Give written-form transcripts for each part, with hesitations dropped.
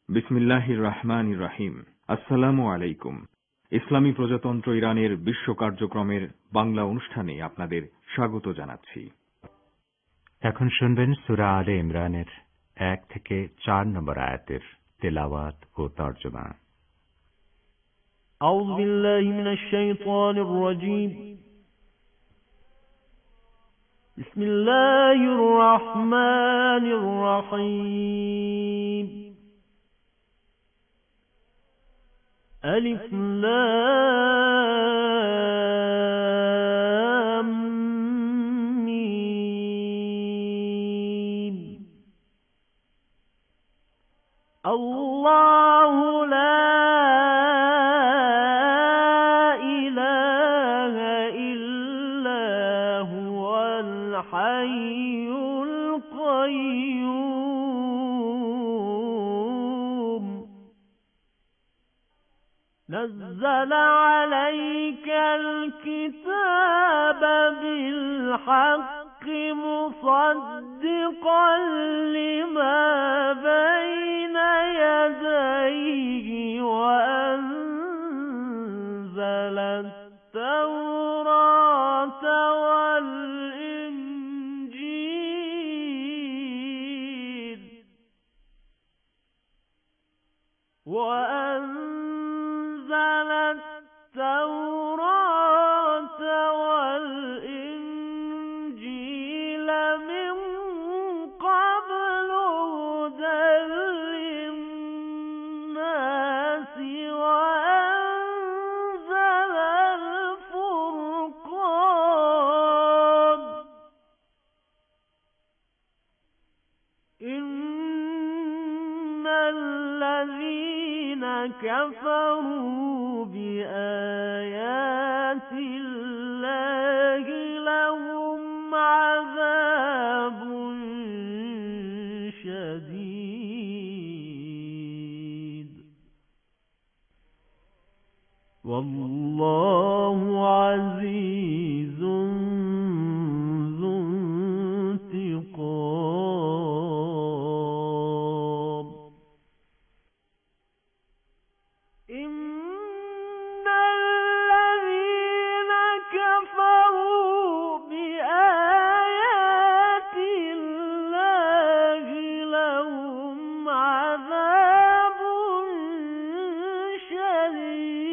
বিসমিল্লাহির রহমানির রহিম। আসসালামু আলাইকুম। ইসলামী প্রজাতন্ত্র ইরানের বিশ্ব কার্যক্রমের বাংলা অনুষ্ঠানে আপনাদের স্বাগত জানাচ্ছি। এখন শুনবেন সূরা আলে ইমরানের 1 থেকে 4 নম্বর আয়াতের তেলাওয়াত ও তরজমা। আউযু বিল্লাহি মিনাশ শাইতানির রাজীম। বিসমিল্লাহির রহমানির রহিম। ألف لام ميم. الله لا إله إلا هو الحي القيوم نزل عليك الكتاب بالحق مصدقا لما بين يديه وأنزل التوراة والإنجيل وأنزل التوراة والإنجيل من قبل هدى للناس وأنزل الفرقان إن الذين كفروا بآيات الله لهم عذاب شديد والله عزيز ذو انتقام. إن الذين كفروا بآيات الله لهم عذاب شديد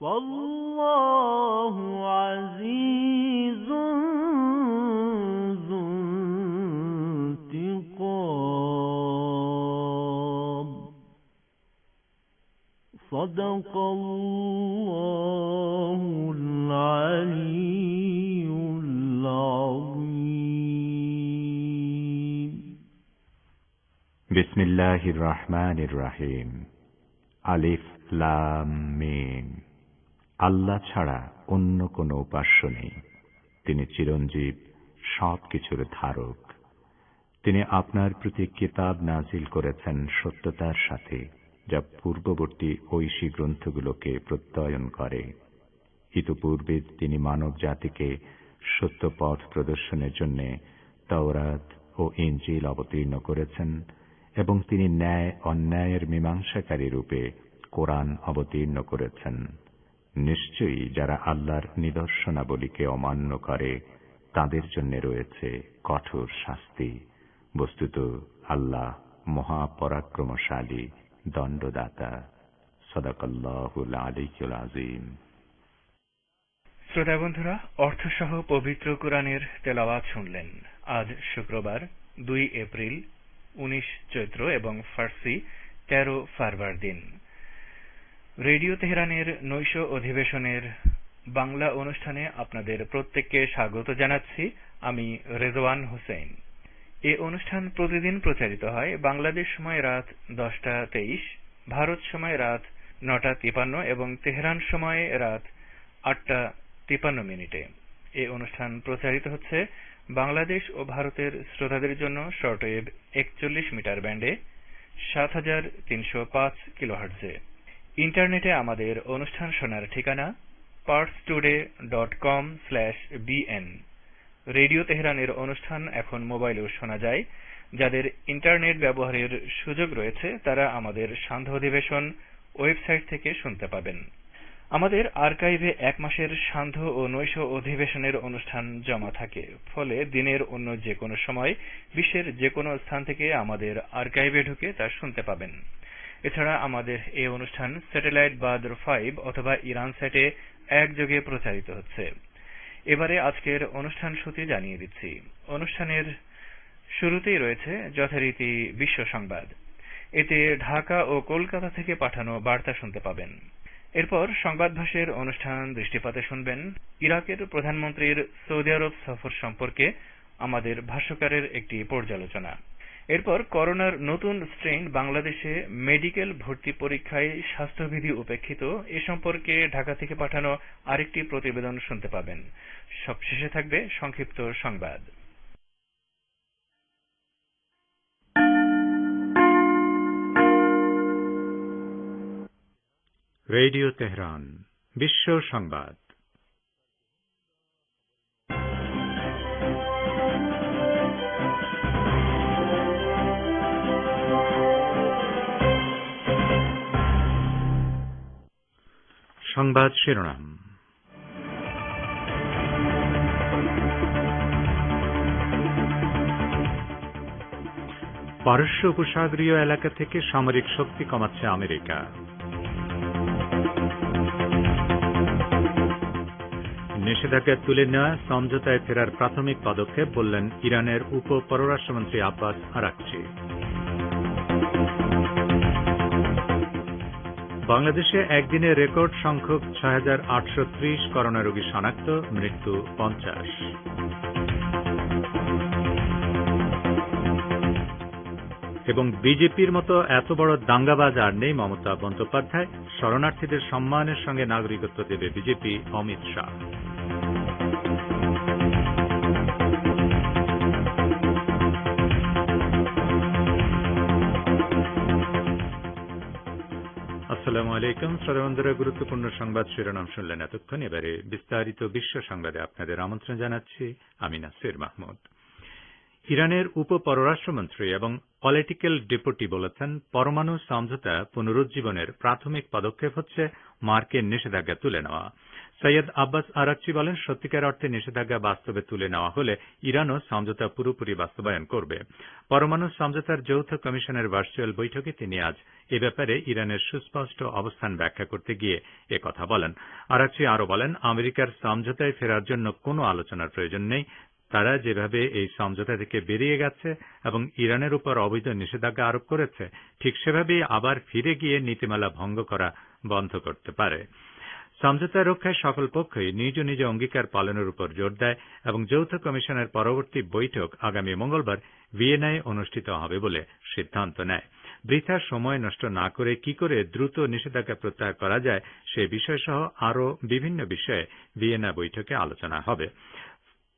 والله عزيز ذو انتقام. صدق الله العلي العظيم. বিসমিল্লাহির রহমানির রহিম। আলিফ লাম মিম। আল্লাহ ছাড়া অন্য কোনো উপাস্য নেই। তিনি চিরঞ্জীব, সব কিছুর ধারক। তিনি আপনার প্রতি কিতাব নাজিল করেছেন সত্যতার সাথে, যা পূর্ববর্তী ঐশী গ্রন্থগুলোকে প্রত্যয়ন করে। ইতপূর্বে তিনি মানব জাতিকে সত্য পথ প্রদর্শনের জন্য তাওরাত ও ইনজিল অবতীর্ণ করেছেন এবং তিনি ন্যায় অন্যায়ের মীমাংসাকারী রূপে কোরআন অবতীর্ণ করেছেন। নিশ্চয়ই যারা আল্লাহর নিদর্শনাবলীকে অমান্য করে তাদের জন্য রয়েছে কঠোর শাস্তি। বস্তুত আল্লাহ মহাপরাক্রমশালী, দণ্ডদাতা। সাদাকাল্লাহুল আলিয়্যুল আযীম। শ্রোতা বন্ধুরা, অর্থসহ পবিত্র কোরআনের তেলাওয়াত শুনলেন। আজ শুক্রবার 2 এপ্রিল 19 চৈত্র এবং ফার্সি 13 ফারবার দিন। রেডিও তেহরানের নৈশ অধিবেশনের বাংলা অনুষ্ঠানে আপনাদের প্রত্যেককে স্বাগত জানাচ্ছি। আমি রেজওয়ান হোসেন। এ অনুষ্ঠান প্রতিদিন প্রচারিত হয় বাংলাদেশ সময় রাত 10:23, ভারত সময় রাত 9:53 এবং তেহরান সময় রাত 8:53। এ অনুষ্ঠান প্রচারিত হচ্ছে বাংলাদেশ ও ভারতের শ্রোতাদের জন্য শর্টওয়েভ 41 মিটার ব্যান্ডে 7305 কিলোহার্টজে। ইন্টারনেটে আমাদের অনুষ্ঠান শোনার ঠিকানা parstoday.com/bn। রেডিও তেহরানের অনুষ্ঠান এখন মোবাইলেও শোনা যায়। যাদের ইন্টারনেট ব্যবহারের সুযোগ রয়েছে তারা আমাদের সান্ধ্য অধিবেশন ওয়েবসাইট থেকে শুনতে পাবেন। আমাদের আর্কাইভে 1 মাসের সান্ধ্য ও নৈশ অধিবেশনের অনুষ্ঠান জমা থাকে, ফলে দিনের অন্য যে কোনো সময় বিশ্বের যে কোনো স্থান থেকে আমাদের আর্কাইভে ঢুকে তা শুনতে পাবেন। এছাড়া আমাদের এই অনুষ্ঠান স্যাটেলাইট বাদর 5 অথবা ইরান স্যাটে একযোগে প্রচারিত হচ্ছে। এবারে আজকের অনুষ্ঠান সূচি জানিয়ে দিচ্ছি। অনুষ্ঠানের শুরুতেই রয়েছে যথারীতি বিশ্ব সংবাদ। এতে ঢাকা ও কলকাতা থেকে পাঠানো বার্তা শুনতে পাবেন। এরপর সংবাদ ভাষের অনুষ্ঠান দৃষ্টিপাতে শুনবেন ইরাকের প্রধানমন্ত্রীর সৌদি আরব সফর সম্পর্কে আমাদের ভাষ্যকারের একটি পর্যালোচনা। এরপর করোনার নতুন স্ট্রেন বাংলাদেশে মেডিকেল ভর্তি পরীক্ষায় স্বাস্থ্যবিধি উপেক্ষিত এ সম্পর্কে ঢাকা থেকে পাঠানো আরেকটি প্রতিবেদন শুনতে পাবেন। সবশেষে থাকবে সংক্ষিপ্ত সংবাদ। রেডিও তেহরান বিশ্ব সংবাদ। সংবাদ শিরোনাম। পারস্য উপসাগরীয় এলাকা থেকে সামরিক শক্তি কমাচ্ছে আমেরিকা। নিষেধাজ্ঞা তুলে নেওয়া সমঝোতায় ফেরার প্রাথমিক পদক্ষেপ বললেন ইরানের উপ পররাষ্ট্রমন্ত্রী আব্বাস আরাকচি। বাংলাদেশে একদিনে রেকর্ড সংখ্যক ৬,৮৩০ করোনা রোগী শনাক্ত, মৃত্যু ৫০। এবং বিজেপির মতো এত বড় দাঙ্গাবাজ আর নেই মমতা বন্দ্যোপাধ্যায়, শরণার্থীদের সম্মানের সঙ্গে নাগরিকত্ব দেবে বিজেপি, অমিত শাহ। আসসালামু আলাইকুম শ্রোতা বন্ধুরা, গুরুত্বপূর্ণ সংবাদ শিরোনাম শুনলেন এতক্ষণ। এবারে বিস্তারিত বিশ্ব সংবাদে আপনাদের আমন্ত্রণ জানাচ্ছি আমি নাসির মাহমুদ। ইরানের উপ পররাষ্ট্রমন্ত্রী এবং পলিটিক্যাল ডেপুটি বলেছেন, পরমাণু সমঝোতা পুনরুজ্জীবনের প্রাথমিক পদক্ষেপ হচ্ছে মার্কিন নিষেধাজ্ঞা তুলে নেওয়া। সৈয়দ আব্বাস আরাকচি বলেন, সত্যিকার অর্থে নিষেধাজ্ঞা বাস্তবে তুলে নেওয়া হলে ইরানও সমঝোতা পুরোপুরি বাস্তবায়ন করবে। পরমাণু সমঝোতার যৌথ কমিশনের ভার্চুয়াল বৈঠকে তিনি আজ এ ব্যাপারে ইরানের সুস্পষ্ট অবস্থান ব্যাখ্যা করতে গিয়ে একথা বলেন। আরাকচি আরও বলেন, আমেরিকার সমঝোতায় ফেরার জন্য কোনো আলোচনার প্রয়োজন নেই। তারা যেভাবে এই সমঝোতা থেকে বেরিয়ে গেছে এবং ইরানের উপর অবৈধ নিষেধাজ্ঞা আরোপ করেছে, ঠিক সেভাবেই আবার ফিরে গিয়ে নীতিমালা ভঙ্গ করা বন্ধ করতে পারে। সমঝোতা রক্ষায় সকল পক্ষই নিজ নিজ অঙ্গীকার পালনের উপর জোর দেয় এবং যৌথ কমিশনের পরবর্তী বৈঠক আগামী মঙ্গলবার ভিয়েনায় অনুষ্ঠিত হবে বলে সিদ্ধান্ত নেয়। বৃথা সময় নষ্ট না করে কি করে দ্রুত নিষেধাজ্ঞা প্রত্যাহার করা যায় সে বিষয়সহ আরও বিভিন্ন বিষয়ে ভিয়েনা বৈঠকে আলোচনা হবে।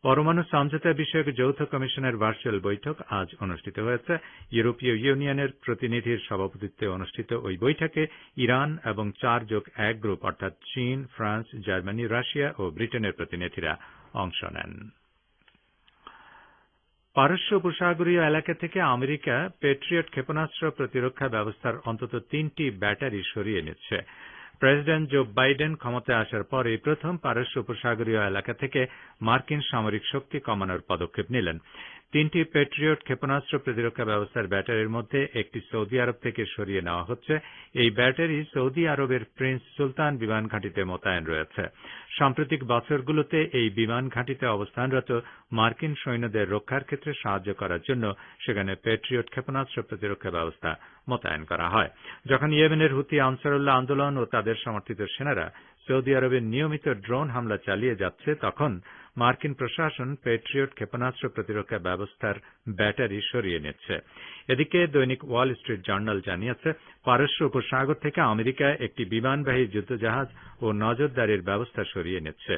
পরমাণু সমঝোতা বিষয়ক যৌথ কমিশনের ভার্চুয়াল বৈঠক আজ অনুষ্ঠিত হয়েছে। ইউরোপীয় ইউনিয়নের প্রতিনিধির সভাপতিত্বে অনুষ্ঠিত ওই বৈঠকে ইরান এবং 4+1 গ্রুপ অর্থাৎ চীন, ফ্রান্স, জার্মানি, রাশিয়া ও ব্রিটেনের প্রতিনিধিরা অংশ নেন। পারস্য উপসাগরীয় এলাকা থেকে আমেরিকা প্যাট্রিয়ট ক্ষেপণাস্ত্র প্রতিরক্ষা ব্যবস্থার অন্তত 3টি ব্যাটারি সরিয়ে নিচ্ছে। প্রেসিডেন্ট জো বাইডেন ক্ষমতায় আসার পরে প্রথম পারস্য উপসাগরীয় এলাকা থেকে মার্কিন সামরিক শক্তি কমানোর পদক্ষেপ নিলেন। 3টি প্যাট্রিয়ট ক্ষেপণাস্ত্র প্রতিরক্ষা ব্যবস্থার ব্যাটারির মধ্যে একটি সৌদি আরব থেকে সরিয়ে নেওয়া হচ্ছে। এই ব্যাটারি সৌদি আরবের প্রিন্স সুলতান বিমান ঘাঁটিতে মোতায়েন রয়েছে। সাম্প্রতিক বছরগুলোতে এই বিমান ঘাঁটিতে অবস্থানরত মার্কিন সৈন্যদের রক্ষার ক্ষেত্রে সাহায্য করার জন্য সেখানে প্যাট্রিয়ট ক্ষেপণাস্ত্র প্রতিরক্ষা ব্যবস্থা মোতায়েন করা হয়। যখন ইয়েমেনের হুতি আনসারুল্লাহ আন্দোলন ও তাদের সমর্থিত সেনারা সৌদি আরবের নিয়মিত ড্রোন হামলা চালিয়ে যাচ্ছে, তখন মার্কিন প্রশাসন প্যাট্রিয়ট ক্ষেপণাস্ত্র প্রতিরক্ষা ব্যবস্থার ব্যাটারি সরিয়ে নিচ্ছে। এদিকে দৈনিক ওয়াল স্ট্রিট জার্নাল জানিয়েছে, পারস্য উপসাগর থেকে আমেরিকা একটি বিমানবাহী যুদ্ধজাহাজ ও নজরদারির ব্যবস্থা সরিয়ে নিচ্ছে।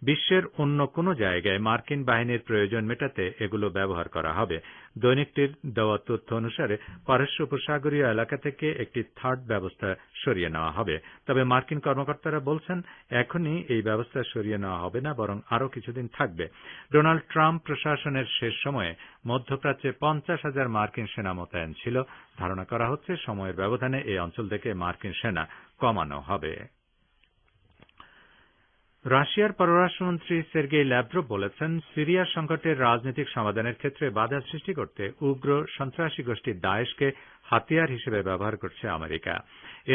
বিশ্বের অন্য কোনো জায়গায় মার্কিন বাহিনীর প্রয়োজন মেটাতে এগুলো ব্যবহার করা হবে। দৈনিকটির দেওয়া তথ্য অনুসারে পারস্য উপসাগরীয় এলাকা থেকে একটি থার্ড ব্যবস্থা সরিয়ে নেওয়া হবে। তবে মার্কিন কর্মকর্তারা বলছেন এখনই এই ব্যবস্থা সরিয়ে নেওয়া হবে না, বরং আরও কিছুদিন থাকবে। ডোনাল্ড ট্রাম্প প্রশাসনের শেষ সময়ে মধ্যপ্রাচ্যে 50,000 মার্কিন সেনা মোতায়েন ছিল। ধারণা করা হচ্ছে সময়ের ব্যবধানে এই অঞ্চল থেকে মার্কিন সেনা কমানো হবে। রাশিয়ার পররাষ্ট্রমন্ত্রী সের্গেই ল্যাভরভ বলেছেন, সিরিয়া সংকটের রাজনৈতিক সমাধানের ক্ষেত্রে বাধা সৃষ্টি করতে উগ্র সন্ত্রাসী গোষ্ঠী দায়েশকে হাতিয়ার হিসেবে ব্যবহার করছে আমেরিকা।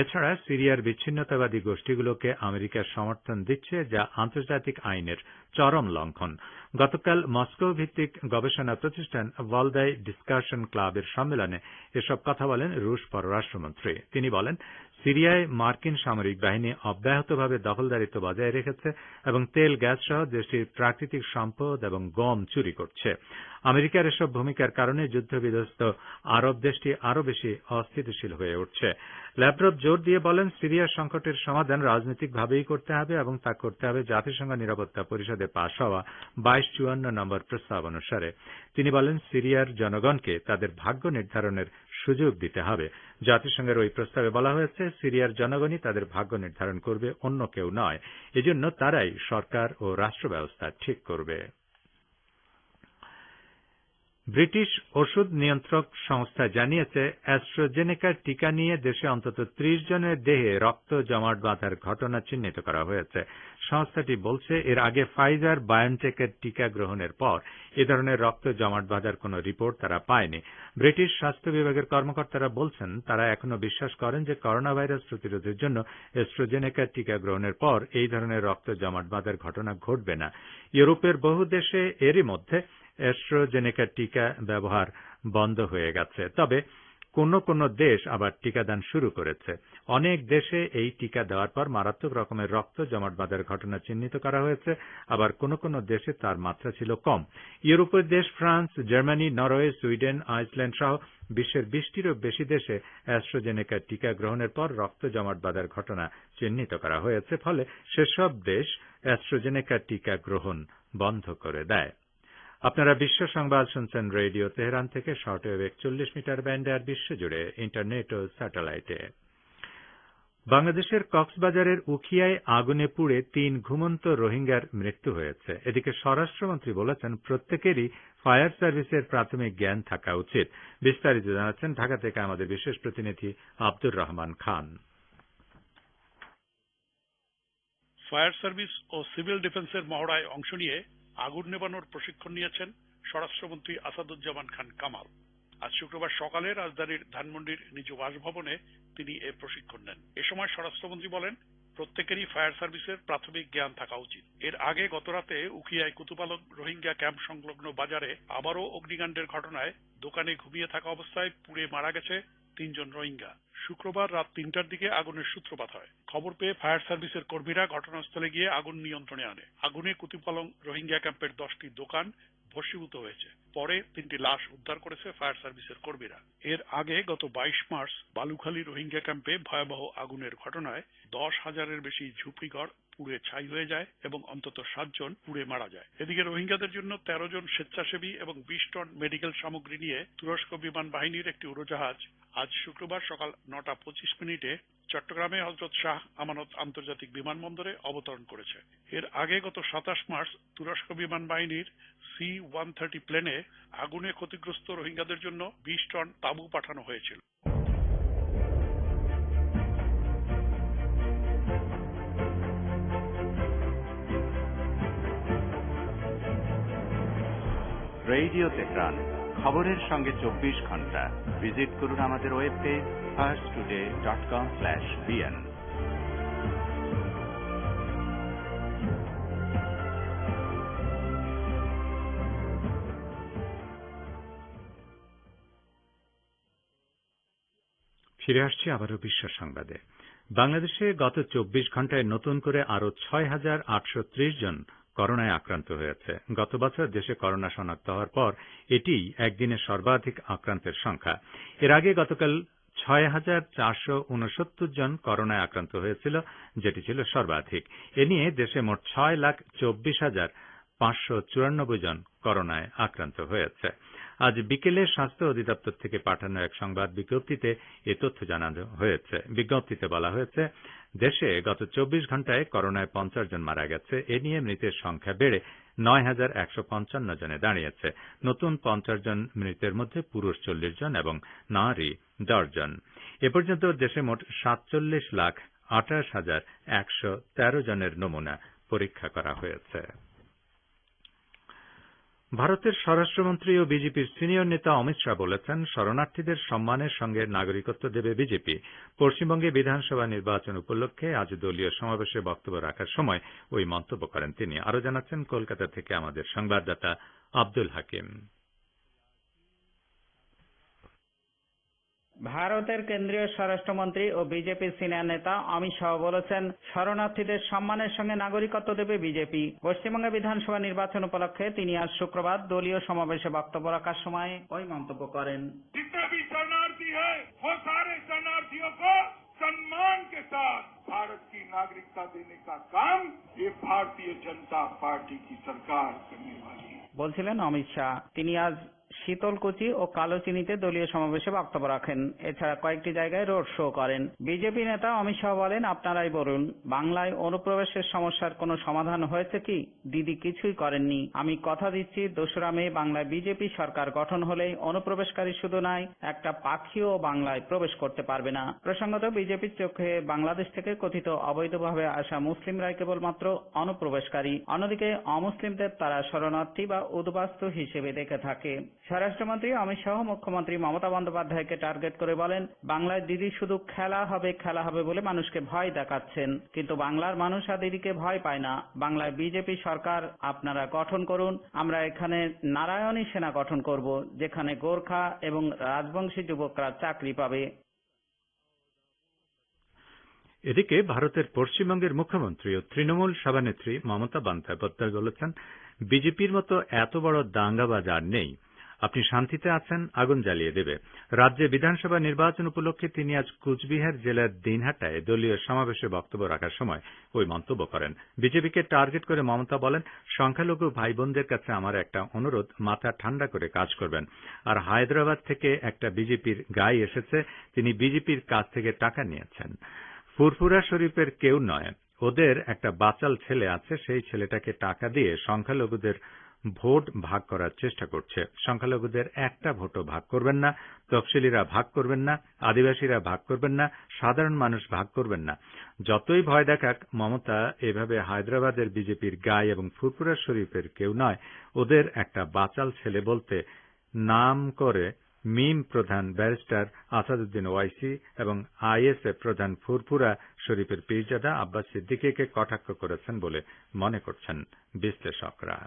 এছাড়া সিরিয়ার বিচ্ছিন্নতাবাদী গোষ্ঠীগুলোকে আমেরিকার সমর্থন দিচ্ছে, যা আন্তর্জাতিক আইনের চরম লঙ্ঘন। গতকাল মস্কো ভিত্তিক গবেষণা প্রতিষ্ঠান ওয়ালদাই ডিসকাশন ক্লাবের সম্মেলনে এসব কথা বলেন রুশ পররাষ্ট্রমন্ত্রী। তিনি বলেন, সিরিয়ায় মার্কিন সামরিক বাহিনী অব্যাহতভাবে দখলদারিত্ব বজায় রেখেছে এবং তেল গ্যাস সহ দেশটির প্রাকৃতিক সম্পদ এবং গম চুরি করছে। আমেরিকার এসব ভূমিকার কারণে যুদ্ধবিধ্বস্ত আরব দেশটি আরও বেশি অস্থিতিশীল হয়ে উঠছে। ল্যাভরভ জোর দিয়ে বলেন, সিরিয়ার সংকটের সমাধান রাজনৈতিকভাবেই করতে হবে এবং তা করতে হবে জাতিসংঘ নিরাপত্তা পরিষদে পাশ হওয়া 2254 নম্বর প্রস্তাব অনুসারে। তিনি বলেন, সিরিয়ার জনগণকে তাদের ভাগ্য নির্ধারণের সুযোগ দিতে হবে। জাতিসংঘের ওই প্রস্তাবে বলা হয়েছে, সিরিয়ার জনগণই তাদের ভাগ্য নির্ধারণ করবে, অন্য কেউ নয়। এজন্য তারাই সরকার ও রাষ্ট্র ব্যবস্থা ঠিক করবে। ব্রিটিশ ওষুধ নিয়ন্ত্রক সংস্থা জানিয়েছে, অ্যাস্ট্রাজেনেকার টিকা নিয়ে দেশে অন্তত 30 জনের দেহে রক্ত জমাট বাঁধার ঘটনা চিহ্নিত করা হয়েছে। সংস্থাটি বলছে, এর আগে ফাইজার বায়োনটেকের টিকা গ্রহণের পর এ ধরনের রক্ত জমাট বাঁধার কোনো রিপোর্ট তারা পায়নি। ব্রিটিশ স্বাস্থ্য বিভাগের কর্মকর্তারা বলছেন, তারা এখনো বিশ্বাস করেন যে করোনা ভাইরাস প্রতিরোধের জন্য অ্যাস্ট্রাজেনেকার টিকা গ্রহণের পর এই ধরনের রক্ত জমাট বাঁধার ঘটনা ঘটবে না। ইউরোপের বহু দেশে এরই মধ্যে অ্যাস্ট্রাজেনেকার টিকা ব্যবহার বন্ধ হয়ে গেছে। তবে কোন দেশ আবার টিকাদান শুরু করেছে। অনেক দেশে এই টিকা দেওয়ার পর মারাত্মক রকমের রক্ত জমাট বাঁধার ঘটনা চিহ্নিত করা হয়েছে, আবার কোন দেশে তার মাত্রা ছিল কম। ইউরোপের দেশ France, Germany, Norway, Sweden, Iceland সহ বিশ্বের 20টিরও বেশি দেশে অ্যাস্ট্রাজেনেকার টিকা গ্রহণের পর রক্ত জমাট বাঁধার ঘটনা চিহ্নিত করা হয়েছে। ফলে সেসব দেশ অ্যাস্ট্রাজেনেকার টিকা গ্রহণ বন্ধ করে দেয়। আপনারা বিশ্ব সংবাদ শুনছেন রেডিও তেহরান থেকে শর্টওয়েভ 41 মিটার ব্যান্ডে আর বিশ্বজুড়ে ইন্টারনেট ও স্যাটেলাইটে। বাংলাদেশের কক্সবাজারের উখিয়ায় আগুনে পুড়ে 3 ঘুমন্ত রোহিঙ্গার মৃত্যু হয়েছে। এদিকে স্বরাষ্ট্রমন্ত্রী বলেছেন, প্রত্যেকেরই ফায়ার সার্ভিসের প্রাথমিক জ্ঞান থাকা উচিত। বিস্তারিত জানাচ্ছেন ঢাকা থেকে আমাদের বিশেষ প্রতিনিধি আব্দুর রহমান খান। ফায়ার সার্ভিস ও সিভিল ডিফেন্সের মহড়ায় অংশ নিয়ে আগুন নেভানোর প্রশিক্ষণ নিয়েছেন স্বরাষ্ট্রমন্ত্রী আসাদুজ্জামান খান কামাল। আজ শুক্রবার সকালে রাজধানীর ধানমন্ডির নিজ বাসভবনে তিনি এ প্রশিক্ষণ নেন। এ সময় স্বরাষ্ট্রমন্ত্রী বলেন, প্রত্যেকেরই ফায়ার সার্ভিসের প্রাথমিক জ্ঞান থাকা উচিত। এর আগে গতরাতে উখিয়ায় কুতুপালক রোহিঙ্গা ক্যাম্প সংলগ্ন বাজারে আবারও অগ্নিকাণ্ডের ঘটনায় দোকানে ঘুমিয়ে থাকা অবস্থায় পুড়ে মারা গেছে 3 জন রোহিঙ্গা। শুক্রবার রাত 3টার দিকে আগুনের সূত্রপাত হয়। খবর পেয়ে ফায়ার সার্ভিসের কর্মীরা ঘটনাস্থলে গিয়ে আগুন নিয়ন্ত্রণে আনে। আগুনে কুতুপালং রোহিঙ্গা ক্যাম্পের 10টি দোকান ভস্মীভূত হয়েছে। পরে 3টি লাশ উদ্ধার করেছে ফায়ার সার্ভিসের কর্মীরা। এর আগে গত 22 মার্চ বালুখালী রোহিঙ্গা ক্যাম্পে ভয়াবহ আগুনের ঘটনায় 10,000-এর বেশি ঝুপড়িঘর পুড়ে ছাই হয়ে যায় এবং অন্তত 7 জন পুড়ে মারা যায়। এদিকে রোহিঙ্গাদের জন্য 13 জন স্বেচ্ছাসেবী এবং 20 টন মেডিকেল সামগ্রী নিয়ে তুরস্ক বিমান বাহিনীর একটি উড়োজাহাজ আজ শুক্রবার সকাল 9:25 চট্টগ্রামে হযরত শাহ আমানত আন্তর্জাতিক বিমানবন্দরে অবতরণ করেছে। এর আগে গত 27 মার্চ তুরস্ক বিমান বাহিনীর C-130 প্লেনে আগুনে ক্ষতিগ্রস্ত রোহিঙ্গাদের জন্য 20 টন তাঁবু পাঠানো হয়েছিল। রেডিও তেহরান, খবরের সঙ্গে 24 ঘন্টা। ভিজিট করুন আমাদের ওয়েব পেজ farstoday.com/bn। ফিরে আসছি আবারও বিশ্ব সংবাদে। বাংলাদেশে গত 24 ঘন্টায় নতুন করে আরও 6,830 জন করোনায় আক্রান্ত হয়েছে। গত বছর দেশে করোনা শনাক্ত হওয়ার পর এটিই একদিনে সর্বাধিক আক্রান্তের সংখ্যা। এর আগে গতকাল 6,469 জন করোনায় আক্রান্ত হয়েছিল, যেটি ছিল সর্বাধিক। এ নিয়ে দেশে মোট 6,24,594 জন করোনায় আক্রান্ত হয়েছে। আজ বিকেলে স্বাস্থ্য অধিদপ্তর থেকে পাঠানো এক সংবাদ বিজ্ঞপ্তিতে এ তথ্য জানানো হয়েছে। বিজ্ঞপ্তিতে বলা হয়েছে, দেশে গত 24 ঘণ্টায় করোনায় 50 জন মারা গেছে। এ নিয়ে মৃতের সংখ্যা বেড়ে 9,155 জনে দাঁড়িয়েছে। নতুন 50 জন মৃতের মধ্যে পুরুষ 40 জন এবং নারী 10 জন। এ পর্যন্ত দেশে মোট 47,28,113 জনের নমুনা পরীক্ষা করা হয়েছে। ভারতের স্বরাষ্ট্রমন্ত্রী ও বিজেপির সিনিয়র নেতা অমিত শাহ বলেছেন, শরণার্থীদের সম্মানের সঙ্গে নাগরিকত্ব দেবে বিজেপি। পশ্চিমবঙ্গে বিধানসভা নির্বাচন উপলক্ষে আজ দলীয় সমাবেশে বক্তব্য রাখার সময় ওই মন্তব্য করেন তিনি। আরও জানাচ্ছেন কলকাতা থেকে আমাদের সংবাদদাতা আব্দুল হাকিম। ভারতের কেন্দ্রীয় স্বরাষ্ট্রমন্ত্রী ও বিজেপির সিনিয়র নেতা অমিত শাহ বলেছেন, শরণার্থীদের সম্মানের সঙ্গে নাগরিকত্ব দেবে বিজেপি। পশ্চিমবঙ্গে বিধানসভা নির্বাচন উপলক্ষে তিনি আজ শুক্রবার দলীয় সমাবেশে বক্তব্য রাখার সময় ওই মন্তব্য করেন। सम्मान के साथ भारत की नागरिकता देने का काम ये भारतीय जनता पार्टी की सरकार करने वाली है। বলছিলেন অমিত শাহ। তিনি আজ শীতলকুচি ও কালোচিনিতে দলীয় সমাবেশে বক্তব্য রাখেন। এছাড়া কয়েকটি জায়গায় রোড শো করেন। বিজেপি নেতা অমিত শাহ বলেন, আপনারাই বলুন, বাংলায় অনুপ্রবেশের সমস্যার কোনো সমাধান হয়েছে কি? দিদি কিছুই করেননি। আমি কথা দিচ্ছি, 2রা মে বাংলায় বিজেপি সরকার গঠন হলেই অনুপ্রবেশকারী শুধু নয়, একটা পাখিও বাংলায় প্রবেশ করতে পারবে না। প্রসঙ্গত, বিজেপির চোখে বাংলাদেশ থেকে কথিত অবৈধভাবে আসা মুসলিমরাই কেবলমাত্র অনুপ্রবেশকারী। অন্যদিকে অমুসলিমদের তারা শরণার্থী বা উদ্বাস্তু হিসেবে দেখে থাকে। স্বরাষ্ট্রমন্ত্রী অমিত শাহ মুখ্যমন্ত্রী মমতা বন্দ্যোপাধ্যায়কে টার্গেট করে বলেন, বাংলায় দিদি শুধু খেলা হবে বলে মানুষকে ভয় দেখাচ্ছেন। কিন্তু বাংলার মানুষ আর দিদিকে ভয় পায় না। বাংলায় বিজেপি সরকার আপনারা গঠন করুন। আমরা এখানে নারায়ণী সেনা গঠন করব, যেখানে গোর্খা এবং রাজবংশী যুবকরা চাকরি পাবে। এদিকে ভারতের পশ্চিমবঙ্গের মুখ্যমন্ত্রী ও তৃণমূল সভানেত্রী মমতা বন্দ্যোপাধ্যায় বলেছেন, বিজেপির মতো এত বড় দাঙ্গাবাজ আর নেই। আপনি শান্তিতে আছেন, আগুন জ্বালিয়ে দেবে। রাজ্যে বিধানসভা নির্বাচন উপলক্ষে তিনি আজ কুচবিহার জেলার দিনহাটায় দলীয় সমাবেশে বক্তব্য রাখার সময় ওই মন্তব্য করেন। বিজেপিকে টার্গেট করে মমতা বলেন, সংখ্যালঘু ভাই বোনদের কাছে আমার একটা অনুরোধ, মাথা ঠান্ডা করে কাজ করবেন। আর হায়দ্রাবাদ থেকে একটা বিজেপির গাই এসেছে, তিনি বিজেপির কাছ থেকে টাকা নিয়েছেন। ফুরফুরা শরীফের কেউ নয়, ওদের একটা বাচাল ছেলে আছে, সেই ছেলেটাকে টাকা দিয়ে সংখ্যালঘুদের ভোট ভাগ করার চেষ্টা করছে। সংখ্যালঘুদের একটা ভোটও ভাগ করবেন না, তফসিলিরা ভাগ করবেন না, আদিবাসীরা ভাগ করবেন না, সাধারণ মানুষ ভাগ করবেন না। যতই ভয় দেখাক, মমতা এভাবে হায়দ্রাবাদের বিজেপির গাই এবং ফুরফুরা শরীফের কেউ নয়, ওদের একটা বাচাল ছেলে বলতে নাম করে মিম প্রধান ব্যারিস্টার আসাদুদ্দিন ওয়াইসি এবং আইএসএফ প্রধান ফুরফুরা শরীফের পীরজাদা আব্বাস সিদ্দিকীকে কটাক্ষ করেছেন বলে মনে করছেন বিশ্লেষকরা।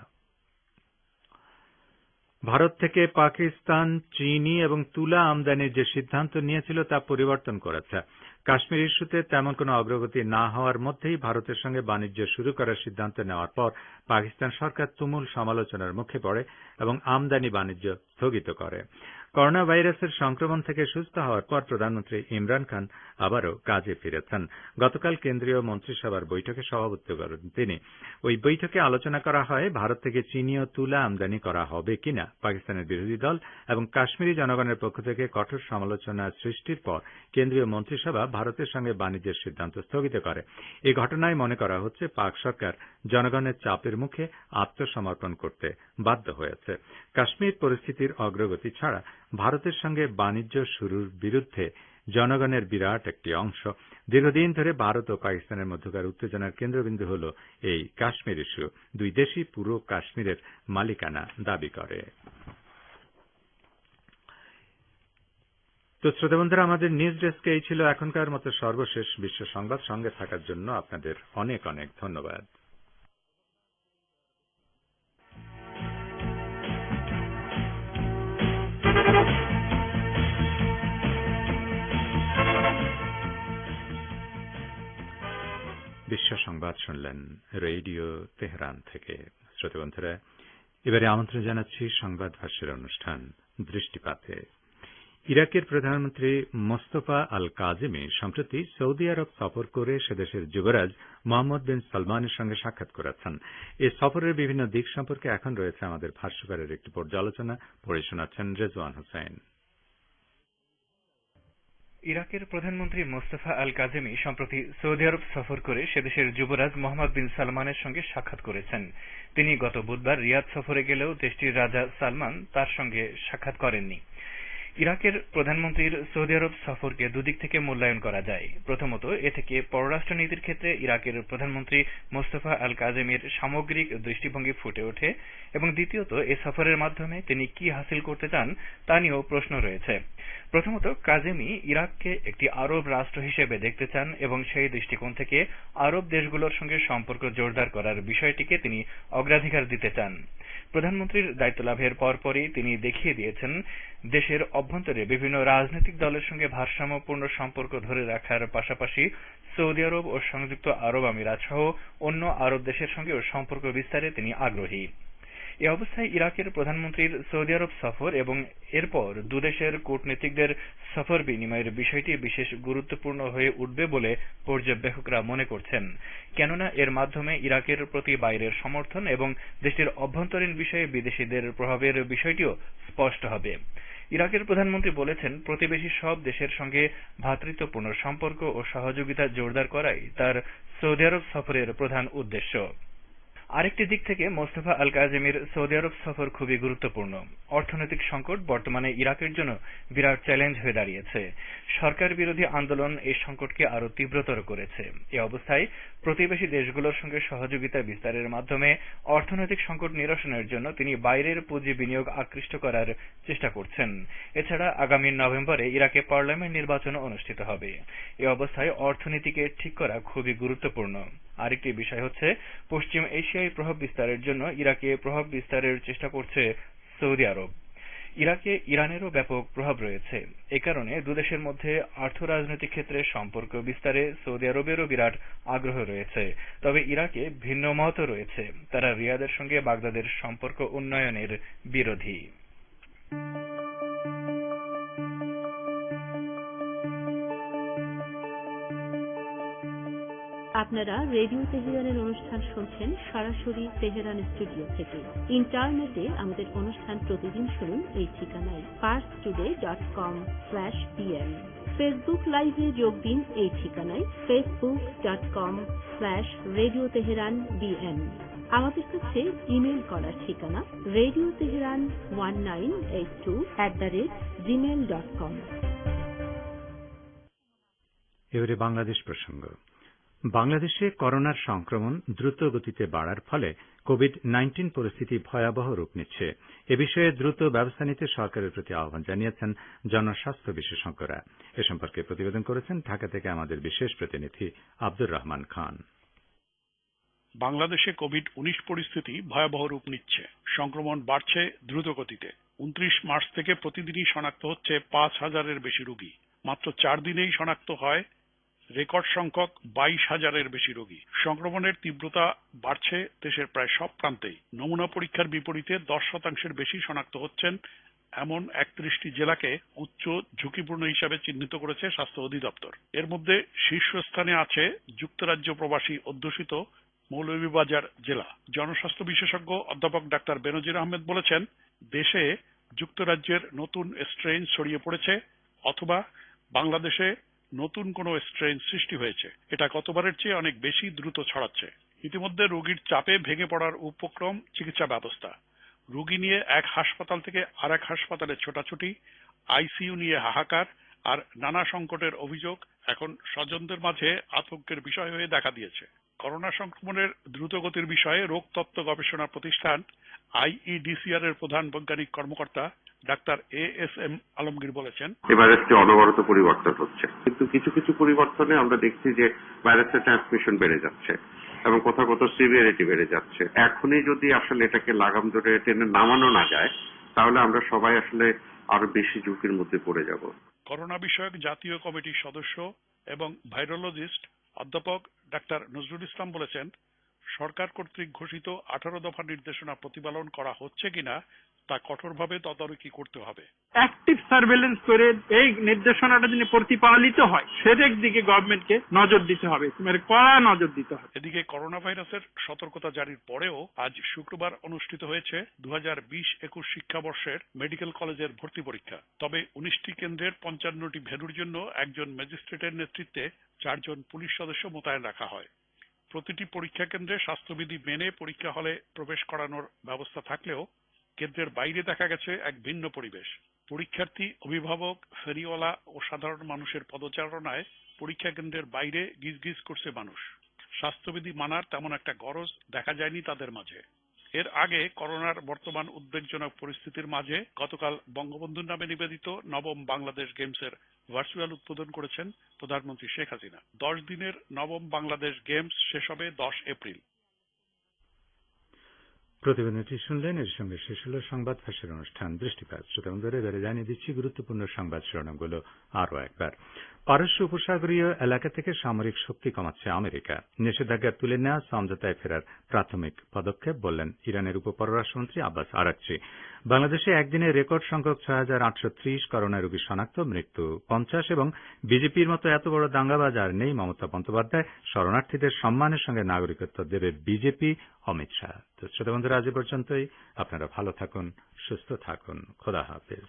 ভারত থেকে পাকিস্তান চিনি এবং তুলা আমদানির যে সিদ্ধান্ত নিয়েছিল তা পরিবর্তন করেছে। কাশ্মীর ইস্যুতে তেমন কোনো অগ্রগতি না হওয়ার মধ্যেই ভারতের সঙ্গে বাণিজ্য শুরু করার সিদ্ধান্ত নেওয়ার পর পাকিস্তান সরকার তুমুল সমালোচনার মুখে পড়ে এবং আমদানি বাণিজ্য স্থগিত করে। করোনা ভাইরাসের সংক্রমণ থেকে সুস্থ হওয়ার পর প্রধানমন্ত্রী ইমরান খান আবারও কাজে ফিরেছেন। গতকাল কেন্দ্রীয় মন্ত্রিসভার বৈঠকে সভাপতিত্ব করেন তিনি। ওই বৈঠকে আলোচনা করা হয় ভারত থেকে চিনি ও তুলা আমদানি করা হবে কিনা। পাকিস্তানের বিরোধী দল এবং কাশ্মীরি জনগণের পক্ষ থেকে কঠোর সমালোচনা সৃষ্টির পর কেন্দ্রীয় মন্ত্রিসভা ভারতের সঙ্গে বাণিজ্যের সিদ্ধান্ত স্থগিত করে। এই ঘটনায় মনে করা হচ্ছে পাক সরকার জনগণের চাপের মুখে আত্মসমর্পণ করতে বাধ্য হয়েছে। কাশ্মীর পরিস্থিতির অগ্রগতি ছাড়া ভারতের সঙ্গে বাণিজ্য শুরুর বিরুদ্ধে জনগণের বিরাট একটি অংশ। দীর্ঘদিন ধরে ভারত ও পাকিস্তানের মধ্যকার উত্তেজনার কেন্দ্রবিন্দু হল এই কাশ্মীর ইস্যু। দুই দেশই পুরো কাশ্মীরের মালিকানা দাবি করে। তো শ্রোতা বন্ধুরা, আমাদের নিউজ ডেস্কে এই ছিল এখনকার মতো সর্বশেষ বিশ্ব সংবাদ। সঙ্গে থাকার জন্য আপনাদের অনেক অনেক ধন্যবাদ। বিশ্ব সংবাদ শুনলেন রেডিও তেহরান থেকে। শ্রোতা বন্ধুরা, এবারে আমন্ত্রণ জানাচ্ছি সংবাদ ভাষ্যের অনুষ্ঠান দৃষ্টিপাতে। ইরাকের প্রধানমন্ত্রী মোস্তফা আল কাজেমি সম্প্রতি সৌদি আরব সফর করে সেদেশের যুবরাজ মোহাম্মদ বিন সালমানের সঙ্গে সাক্ষাৎ করেছেন। এই সফরের বিভিন্ন দিক সম্পর্কে এখন রয়েছে আমাদের ভাষ্যকারের একটি পর্যালোচনা, পড়ে শোনাচ্ছেন রেজওয়ান হোসেন। ইরাকের প্রধানমন্ত্রী মোস্তফা আল কাজেমি সম্প্রতি সৌদি আরব সফর করে সেদেশের যুবরাজ মোহাম্মদ বিন সালমানের সঙ্গে সাক্ষাৎ করেছেন। তিনি গত বুধবার রিয়াদ সফরে গেলেও দেশটির রাজা সালমান তার সঙ্গে সাক্ষাৎ করেননি। ইরাকের প্রধানমন্ত্রীর সৌদি আরব সফরকে দুদিক থেকে মূল্যায়ন করা যায়। প্রথমত, এ থেকে পররাষ্ট্রনীতির ক্ষেত্রে ইরাকের প্রধানমন্ত্রী মোস্তফা আল কাজেমির সামগ্রিক দৃষ্টিভঙ্গি ফুটে ওঠে এবং দ্বিতীয়ত, এ সফরের মাধ্যমে তিনি কি হাসিল করতে চান তা নিয়েও প্রশ্ন রয়েছে। প্রথমত, কাজেমি ইরাককে একটি আরব রাষ্ট্র হিসেবে দেখতে চান এবং সেই দৃষ্টিকোণ থেকে আরব দেশগুলোর সঙ্গে সম্পর্ক জোরদার করার বিষয়টিকে তিনি অগ্রাধিকার দিতে চান। প্রধানমন্ত্রীর দায়িত্ব লাভের পরপরই তিনি দেখিয়ে দিয়েছেন দেশের অভ্যন্তরে বিভিন্ন রাজনৈতিক দলের সঙ্গে ভারসাম্যপূর্ণ সম্পর্ক ধরে রাখার পাশাপাশি সৌদি আরব ও সংযুক্ত আরব আমিরাত সহ অন্য আরব দেশের সঙ্গেও সম্পর্ক বিস্তারে তিনি আগ্রহী। এ অবস্থায় ইরাকের প্রধানমন্ত্রীর সৌদি আরব সফর এবং এরপর দুদেশের কূটনীতিকদের সফর বিনিময়ের বিষয়টি বিশেষ গুরুত্বপূর্ণ হয়ে উঠবে বলে পর্যবেক্ষকরা মনে করছেন, কেননা এর মাধ্যমে ইরাকের প্রতি বাইরের সমর্থন এবং দেশটির অভ্যন্তরীণ বিষয়ে বিদেশিদের প্রভাবের বিষয়টিও স্পষ্ট হবে। ইরাকের প্রধানমন্ত্রী বলেছেন, প্রতিবেশী সব দেশের সঙ্গে ভ্রাতৃত্বপূর্ণ সম্পর্ক ও সহযোগিতা জোরদার করাই তার সৌদি আরব সফরের প্রধান উদ্দেশ্য। আরেকটি দিক থেকে মোস্তফা আল কাজেমির সৌদি আরব সফর খুবই গুরুত্বপূর্ণ। অর্থনৈতিক সংকট বর্তমানে ইরাকের জন্য বিরাট চ্যালেঞ্জ হয়ে দাঁড়িয়েছে। সরকার বিরোধী আন্দোলন এই সংকটকে আরো তীব্রতর করেছে। এ অবস্থায় প্রতিবেশী দেশগুলোর সঙ্গে সহযোগিতা বিস্তারের মাধ্যমে অর্থনৈতিক সংকট নিরসনের জন্য তিনি বাইরের পুঁজি বিনিয়োগ আকৃষ্ট করার চেষ্টা করছেন। এছাড়া আগামী নভেম্বরে ইরাকে পার্লামেন্ট নির্বাচন অনুষ্ঠিত হবে। এ অবস্থায় অর্থনীতিকে ঠিক করা খুবই গুরুত্বপূর্ণ। আরেকটি বিষয় হচ্ছে, পশ্চিম এশিয়ায় প্রভাব বিস্তারের জন্য ইরাকে প্রভাব বিস্তারের চেষ্টা করছে সৌদি আরব। ইরাকে ইরানেরও ব্যাপক প্রভাব রয়েছে। এ কারণে দুদেশের মধ্যে আর্থ রাজনৈতিক ক্ষেত্রে সম্পর্ক বিস্তারে সৌদি আরবেরও বিরাট আগ্রহ রয়েছে। তবে ইরাকে ভিন্ন মতও রয়েছে। তারা রিয়াদের সঙ্গে বাগদাদের সম্পর্ক উন্নয়নের বিরোধী। আপনারা রেডিও তেহরানের অনুষ্ঠান শুনছেন সরাসরি তেহরান স্টুডিও থেকে। ইন্টারনেটে আমাদের অনুষ্ঠান প্রতিদিন শুনুন এই ঠিকানায় parstoday.com/bn। ফেসবুক লাইভে যোগ দিন এই ঠিকানায় facebook.com/radio tehran bn। আমাদের কাছে ইমেল করার ঠিকানা radioteheran1982@gmail.com। এবারে বাংলাদেশ প্রসঙ্গ। বাংলাদেশে করোনার সংক্রমণ দ্রুত গতিতে বাড়ার ফলে কোভিড-19 পরিস্থিতি ভয়াবহ রূপ নিচ্ছে। এ বিষয়ে দ্রুত ব্যবস্থা নিতে সরকারের প্রতি আহ্বান জানিয়েছেন জনস্বাস্থ্য বিশেষজ্ঞরা। এ সম্পর্কে প্রতিবেদন করেছেন ঢাকা থেকে আমাদের বিশেষ প্রতিনিধি আব্দুর রহমান খান। বাংলাদেশে কোভিড-19 পরিস্থিতি ভয়াবহ রূপ নিচ্ছে। সংক্রমণ বাড়ছে দ্রুত গতিতে। 29 মার্চ থেকে প্রতিদিনই শনাক্ত হচ্ছে 5,000-এর বেশি রোগী। মাত্র 4 দিনেই শনাক্ত হয় রেকর্ড সংখ্যক 22,000-এর বেশি রোগী। সংক্রমণের তীব্রতা বাড়ছে দেশের প্রায় সব প্রান্তেই। নমুনা পরীক্ষার বিপরীতে 10% বেশি শনাক্ত হচ্ছেন এমন 31টি জেলাকে উচ্চ ঝুঁকিপূর্ণ হিসাবে চিহ্নিত করেছে স্বাস্থ্য অধিদপ্তর। এর মধ্যে শীর্ষস্থানে আছে যুক্তরাজ্য প্রবাসী অধ্যুষিত মৌলভীবাজার জেলা। জনস্বাস্থ্য বিশেষজ্ঞ অধ্যাপক ডাক্তার বেনজির আহমেদ বলেছেন, দেশে যুক্তরাজ্যের নতুন স্ট্রেইন ছড়িয়ে পড়েছে অথবা বাংলাদেশে নতুন কোনো স্ট্রেইন সৃষ্টি হয়েছে। এটা গতবারের চেয়ে অনেক বেশি দ্রুত ছড়াচ্ছে। ইতিমধ্যে রোগীর চাপে ভেঙে পড়ার উপক্রম চিকিৎসা ব্যবস্থা। রোগী নিয়ে এক হাসপাতাল থেকে আরেক হাসপাতালে ছোটাছুটি, আইসিইউ নিয়ে হাহাকার আর নানা সংকটের অভিযোগ এখন স্বজনদের মাঝে আতঙ্কের বিষয় হয়ে দেখা দিয়েছে। করোনা সংক্রমণের দ্রুতগতির বিষয়ে রোগ তত্ত্ব গবেষণা প্রতিষ্ঠান IEDCR এর প্রধান বৈজ্ঞানিক কর্মকর্তা ডাক্তার ASM আলমগীর বলেছেন, এই ভাইরাসটি অনবরত পরিবর্তন হচ্ছে, কিন্তু কিছু কিছু পরিবর্তনে আমরা দেখছি যে ভাইরাসের ট্রান্সমিশন বেড়ে যাচ্ছে এবং কোথাও কোথাও সিভিয়ারিটি বেড়ে যাচ্ছে। এখনই যদি আসলে এটাকে লাগাম ধরে টেনে নামানো না যায়, তাহলে আমরা সবাই আসলে আরো বেশি ঝুঁকির মধ্যে পড়ে যাব। করোনা বিষয়ক জাতীয় কমিটির সদস্য এবং ভাইরোলজিস্ট অধ্যাপক ডাক্তার নজরুল ইসলাম বলেছেন, সরকার কর্তৃক ঘোষিত 18 দফা নির্দেশনা প্রতিপালন করা হচ্ছে কিনা তা কঠোরভাবে তদারকি করতে হবে। অ্যাক্টিভ সার্ভেলেন্স করে এই নির্দেশনাটা যিনি প্রতিপালিত হয় সেটার দিকে গভর্নমেন্টকে নজর দিতে হবে, মানে কড়া নজর দিতে হবে। এদিকে করোনা ভাইরাসের সতর্কতা জারির পরেও আজ শুক্রবার অনুষ্ঠিত হয়েছে 2020-21 শিক্ষাবর্ষের মেডিকেল কলেজের ভর্তি পরীক্ষা। তবে 19টি কেন্দ্রের 55টি ভেন্যুর জন্য একজন ম্যাজিস্ট্রেটের নেতৃত্বে 4 জন পুলিশ সদস্য মোতায়েন রাখা হয়। প্রতিটি পরীক্ষা কেন্দ্রে স্বাস্থ্যবিধি মেনে পরীক্ষা হলে প্রবেশ করানোর ব্যবস্থা থাকলেও কেন্দ্রের বাইরে দেখা গেছে এক ভিন্ন পরিবেশ। পরীক্ষার্থী, অভিভাবক, ফেরিওয়ালা ও সাধারণ মানুষের পদচারণায় পরীক্ষা কেন্দ্রের বাইরে গিজগিজ করছে মানুষ। স্বাস্থ্যবিধি মানার তেমন একটা গরজ দেখা যায়নি তাদের মাঝে। এর আগে করোনার বর্তমান উদ্বেগজনক পরিস্থিতির মাঝে গতকাল বঙ্গবন্ধুর নামে নিবেদিত নবম বাংলাদেশ গেমসের ভার্চুয়াল উদ্বোধন করেছেন প্রধানমন্ত্রী শেখ হাসিনা। 10 দিনের নবম বাংলাদেশ গেমস শেষ হবে 10 এপ্রিল। প্রতিবেদনটি শুনলেন। এর সঙ্গে শেষ হল সংবাদ ফাঁসের অনুষ্ঠান দৃষ্টিপাত। শ্রোতাবন্ধুরা এবারে জানিয়ে দিচ্ছি গুরুত্বপূর্ণ সংবাদ শিরোনামগুলো আরও একবার। পারস্য উপসাগরীয় এলাকা থেকে সামরিক শক্তি কমাচ্ছে আমেরিকা। নিষেধাজ্ঞা তুলে নেওয়া সমঝোতায় ফেরার প্রাথমিক পদক্ষেপ বললেন ইরানের উপপররাষ্ট্রমন্ত্রী আব্বাস আরাকচি। বাংলাদেশে একদিনে রেকর্ড সংখ্যক 6,830 করোনা রোগী শনাক্ত, মৃত্যু 50 এবং বিজেপির মতো এত বড় দাঙ্গাবাজ আর নেই মমতা বন্দ্যোপাধ্যায়। শরণার্থীদের সম্মানের সঙ্গে নাগরিকত্ব দেবে বিজেপি, অমিত শাহ। তো শ্রোতা বন্ধুরা, আজ পর্যন্তই। আপনারা ভালো থাকুন, সুস্থ থাকুন। খোদা হাফেজ।